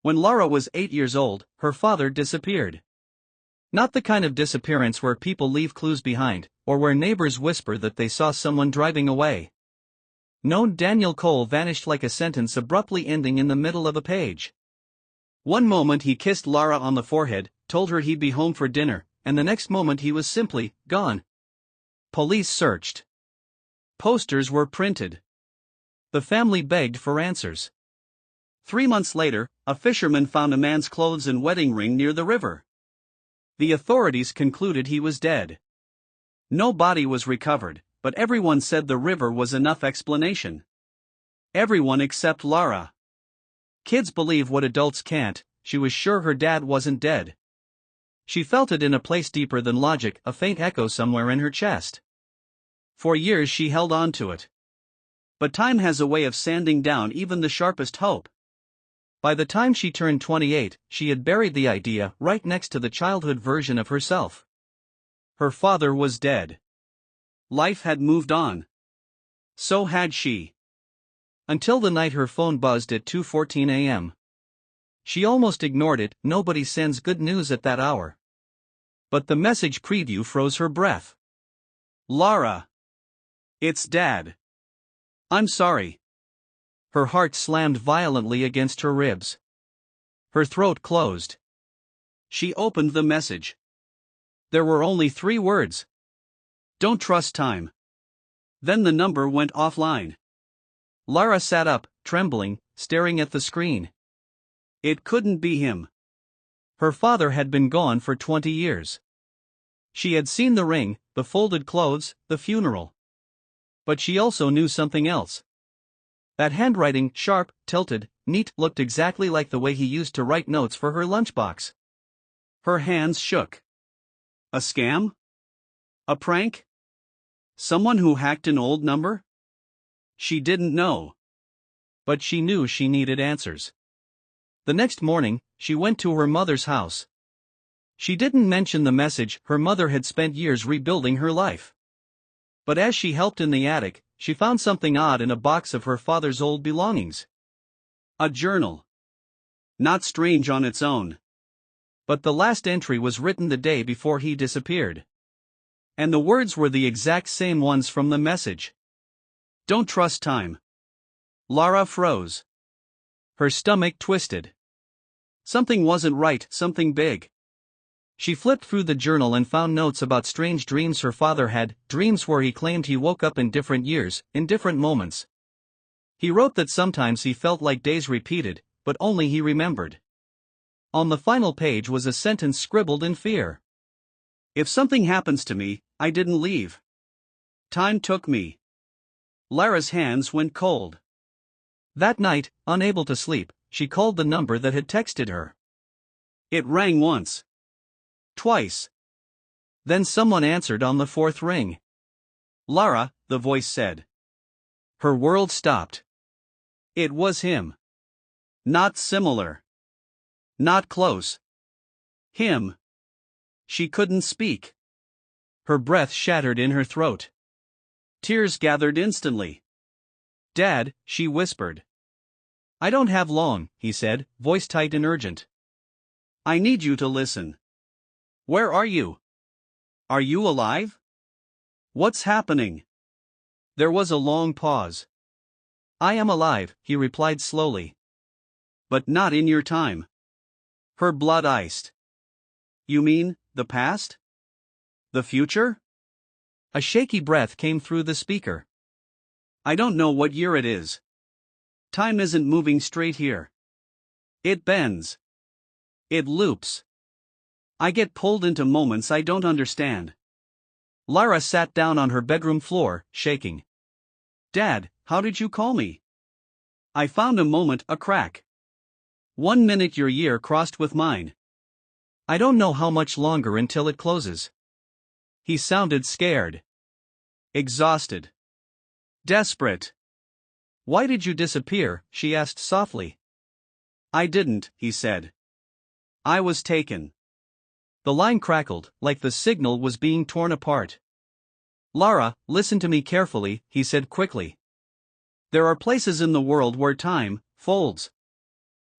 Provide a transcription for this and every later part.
When Laura was 8 years old, her father disappeared. Not the kind of disappearance where people leave clues behind, or where neighbors whisper that they saw someone driving away. No, Daniel Cole vanished like a sentence abruptly ending in the middle of a page. One moment he kissed Laura on the forehead, told her he'd be home for dinner, and the next moment he was simply gone. Police searched. Posters were printed. The family begged for answers. 3 months later, a fisherman found a man's clothes and wedding ring near the river. The authorities concluded he was dead. No body was recovered, but everyone said the river was enough explanation. Everyone except Laura. Kids believe what adults can't. She was sure her dad wasn't dead. She felt it in a place deeper than logic, a faint echo somewhere in her chest. For years she held on to it. But time has a way of sanding down even the sharpest hope. By the time she turned 28, she had buried the idea right next to the childhood version of herself. Her father was dead. Life had moved on. So had she. Until the night her phone buzzed at 2:14 a.m. She almost ignored it. Nobody sends good news at that hour. But the message preview froze her breath. Laura. It's Dad. I'm sorry. Her heart slammed violently against her ribs. Her throat closed. She opened the message. There were only 3 words. Don't trust time. Then the number went offline. Lara sat up, trembling, staring at the screen. It couldn't be him. Her father had been gone for 20 years. She had seen the ring, the folded clothes, the funeral. But she also knew something else. That handwriting, sharp, tilted, neat, looked exactly like the way he used to write notes for her lunchbox. Her hands shook. A scam? A prank? Someone who hacked an old number? She didn't know. But she knew she needed answers. The next morning, she went to her mother's house. She didn't mention the message. Her mother had spent years rebuilding her life. But as she helped in the attic, she found something odd in a box of her father's old belongings. A journal. Not strange on its own. But the last entry was written the day before he disappeared. And the words were the exact same ones from the message. Don't trust time. Lara froze. Her stomach twisted. Something wasn't right, something big. She flipped through the journal and found notes about strange dreams her father had, dreams where he claimed he woke up in different years, in different moments. He wrote that sometimes he felt like days repeated, but only he remembered. On the final page was a sentence scribbled in fear. If something happens to me, I didn't leave. Time took me. Lara's hands went cold. That night, unable to sleep, she called the number that had texted her. It rang once. Twice. Then someone answered on the 4th ring. Lara, the voice said. Her world stopped. It was him. Not similar. Not close. Him. She couldn't speak. Her breath shattered in her throat. Tears gathered instantly. Dad, she whispered. I don't have long, he said, voice tight and urgent. I need you to listen. Where are you? Are you alive? What's happening? There was a long pause. I am alive, he replied slowly. But not in your time. Her blood iced. You mean, the past? The future? A shaky breath came through the speaker. I don't know what year it is. Time isn't moving straight here. It bends. It loops. I get pulled into moments I don't understand. Lara sat down on her bedroom floor, shaking. Dad, how did you call me? I found a moment, a crack. 1 minute your year crossed with mine. I don't know how much longer until it closes. He sounded scared. Exhausted. Desperate. Why did you disappear? She asked softly. I didn't, he said. I was taken. The line crackled, like the signal was being torn apart. Lara, listen to me carefully, he said quickly. There are places in the world where time folds.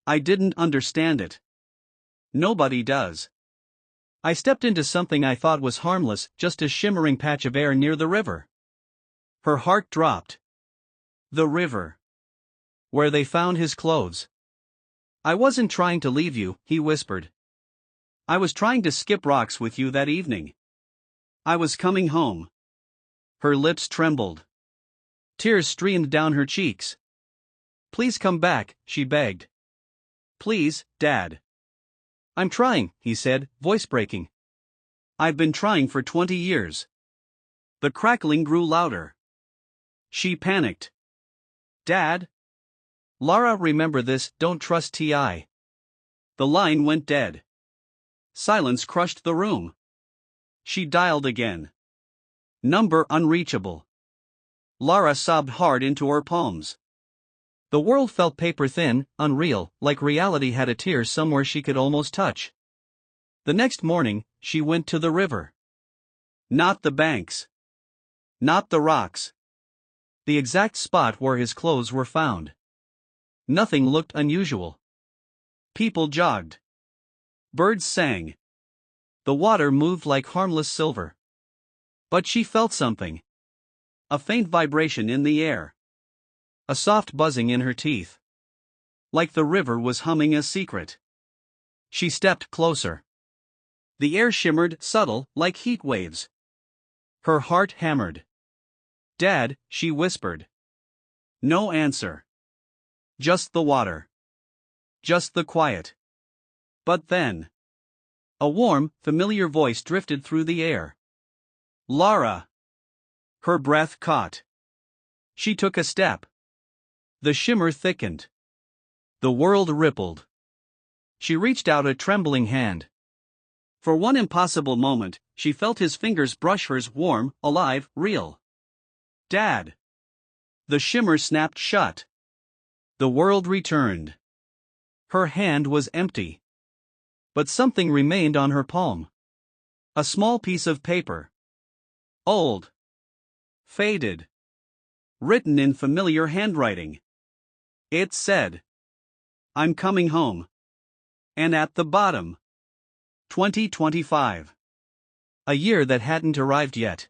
I didn't understand it. Nobody does. I stepped into something I thought was harmless, just a shimmering patch of air near the river. Her heart dropped. The river. Where they found his clothes. I wasn't trying to leave you, he whispered. I was trying to skip rocks with you that evening. I was coming home. Her lips trembled. Tears streamed down her cheeks. Please come back, she begged. Please, Dad. I'm trying, he said, voice breaking. I've been trying for 20 years. The crackling grew louder. She panicked. Dad? Lara, remember this, don't trust T.I. The line went dead. Silence crushed the room. She dialed again. Number unreachable. Lara sobbed hard into her palms. The world felt paper-thin, unreal, like reality had a tear somewhere she could almost touch. The next morning, she went to the river. Not the banks. Not the rocks. The exact spot where his clothes were found. Nothing looked unusual. People jogged. Birds sang. The water moved like harmless silver. But she felt something. A faint vibration in the air. A soft buzzing in her teeth. Like the river was humming a secret. She stepped closer. The air shimmered, subtle, like heat waves. Her heart hammered. Dad, she whispered. No answer. Just the water. Just the quiet. But then. A warm, familiar voice drifted through the air. Lara. Her breath caught. She took a step. The shimmer thickened. The world rippled. She reached out a trembling hand. For one impossible moment, she felt his fingers brush hers, warm, alive, real. Dad. The shimmer snapped shut. The world returned. Her hand was empty. But something remained on her palm. A small piece of paper. Old. Faded. Written in familiar handwriting. It said, I'm coming home. And at the bottom, 2025. A year that hadn't arrived yet.